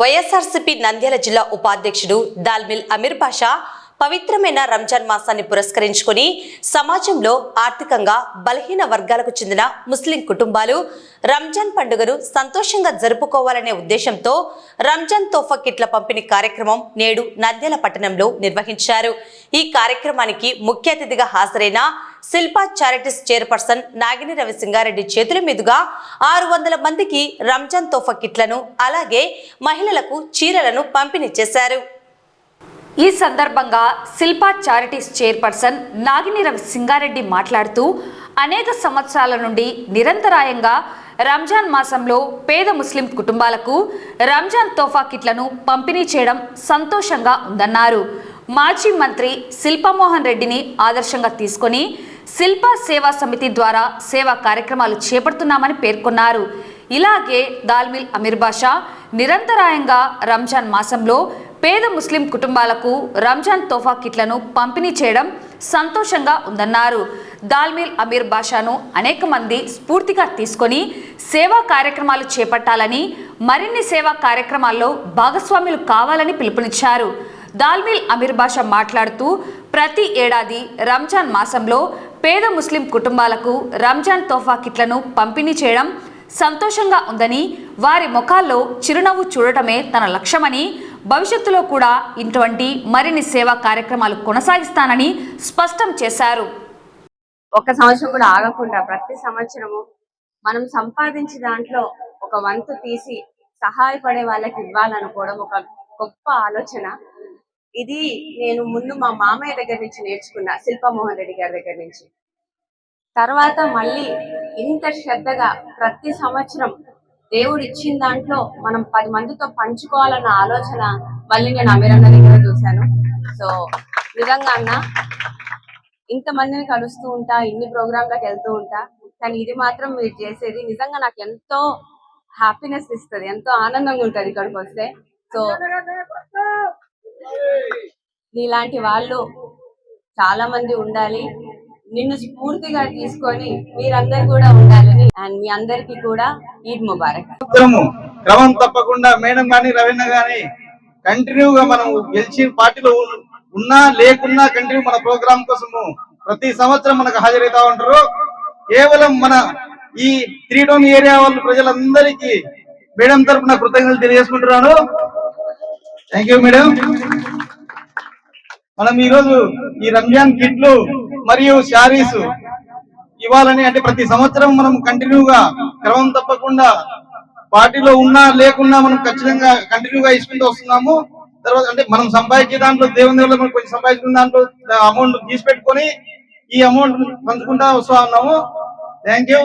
వైఎస్ఆర్సీపీ నంద్యాల జిల్లా ఉపాధ్యక్షుడు దాల్మిల్ అమీర్ పాషా పవిత్రమైన రంజాన్ మాసాన్ని పురస్కరించుకొని సమాజంలో ఆర్థికంగా బలహీన వర్గాలకు చెందిన ముస్లిం కుటుంబాలు రంజాన్ పండుగను సంతోషంగా జరుపుకోవాలనే ఉద్దేశంతో రంజాన్ తోఫా కిట్ల పంపిణీ కార్యక్రమం నేడు నంద్యాల పట్టణంలో నిర్వహించారు। ఈ కార్యక్రమానికి ముఖ్య అతిథిగా హాజరైన శిల్పా చారిటీస్ చైర్పర్సన్ నాగిని రవిసింగారెడ్డి చేతుల మీదుగా 600 మందికి రంజాన్ తోఫా కిట్లను అలాగే మహిళలకు చీరలను పంపిణీ చేశారు। ఈ సందర్భంగా శిల్పా చారిటీస్ చైర్పర్సన్ నాగిని రవిసింగారెడ్డి మాట్లాడుతూ అనేక సంవత్సరాల నుండి నిరంతరాయంగా రంజాన్ మాసంలో పేద ముస్లిం కుటుంబాలకు రంజాన్ తోఫా కిట్లను పంపిణీ చేయడం సంతోషంగా ఉందన్నారు। మాజీ మంత్రి శిల్పమోహన్ రెడ్డిని ఆదర్శంగా తీసుకొని శిల్పా సేవా సమితి ద్వారా సేవా కార్యక్రమాలు చేపడుతున్నామని పేర్కొన్నారు। ఇలాగే దాల్మిల్ అమీర్ బాషా నిరంతరాయంగా రంజాన్ మాసంలో పేద ముస్లిం కుటుంబాలకు రంజాన్ తోఫా కిట్లను పంపిణీ చేయడం సంతోషంగా ఉందన్నారు। దాల్మిల్ అమీర్ బాషాను అనేక మంది స్ఫూర్తిగా తీసుకొని సేవా కార్యక్రమాలు చేపట్టాలని మరిన్ని సేవా కార్యక్రమాల్లో భాగస్వాములు కావాలని పిలుపునిచ్చారు। దాల్మిల్ అమీర్ బాషా మాట్లాడుతూ ప్రతి ఏడాది రంజాన్ మాసంలో పేద ముస్లిం కుటుంబాలకు రంజాన్ తోఫా కిట్లను పంపిణీ చేయడం సంతోషంగా ఉందని, వారి ముఖాల్లో చిరునవ్వు చూడటమే తన లక్ష్యమని, భవిష్యత్తులో కూడా ఇటువంటి మరిన్ని సేవా కార్యక్రమాలు కొనసాగిస్తానని స్పష్టం చేశారు। ఒక సంవత్సరం కూడా ఆగకుండా ప్రతి సంవత్సరము మనం సంపాదించే దాంట్లో ఒక వంతు తీసి సహాయపడే వాళ్ళకి ఇవ్వాలనుకోవడం ఒక గొప్ప ఆలోచన। ఇది నేను ముందు మా మామయ్య దగ్గర నుంచి నేర్చుకున్నా, శిల్పమోహన్ రెడ్డి గారి దగ్గర నుంచి। తర్వాత మళ్ళీ ఇంత శ్రద్ధగా ప్రతి సంవత్సరం దేవుడు ఇచ్చిన దాంట్లో మనం 10 మందితో పంచుకోవాలన్న ఆలోచన మళ్ళీ నేను అమీర్ అన్న దగ్గర చూశాను। సో నిజంగా అన్న, ఇంతమందిని కలుస్తూ ఉంటా, ఇన్ని ప్రోగ్రాంలకు వెళ్తూ ఉంటా, కానీ ఇది మాత్రం మీరు చేసేది నిజంగా నాకు ఎంతో హ్యాపీనెస్ ఇస్తుంది, ఎంతో ఆనందంగా ఉంటుంది ఇక్కడికి వస్తే। సో నీలాంటి వాళ్ళు చాలా మంది ఉండాలి, నిన్ను స్ఫూర్తిగా తీసుకొని మీరందరూ కూడా ఉండాలని, అండ్ మీ అందరికీ కూడా ఈద్ ముబారక్। క్రమం తప్పకుండా మేడం గాని రవీణ గాని కంటిన్యూగా మనం గెలిచి పార్టీలో ఉన్నా లేకున్నా కంటిన్యూ మన ప్రోగ్రామ్ కోసము ప్రతి సంవత్సరం మనకు హాజరైతా ఉంటారు। కేవలం మన ఈ 3 టౌన్ ఏరియా వాళ్ళ ప్రజలందరికీ మేడం తరఫున కృతజ్ఞతలు తెలియజేసుకుంటున్నాను। Thank you madam. మనం ఈరోజు ఈ రంజాన్ కిట్లు మరియు శారీస్ ఇవ్వాలని, అంటే ప్రతి సంవత్సరం మనం కంటిన్యూగా క్రమం తప్పకుండా పార్టీలో ఉన్నా లేకున్నా మనం ఖచ్చితంగా కంటిన్యూగా ఇచ్చుకుంటూ వస్తున్నాము। తర్వాత అంటే మనం సంపాదించే దాంట్లో దేవుని దేవుళ్ళు మనం కొంచెం సంపాదించుకున్న దాంట్లో అమౌంట్ తీసి పెట్టుకొని ఈ అమౌంట్ పంచుకుంటా వస్తా ఉన్నాము। Thank you.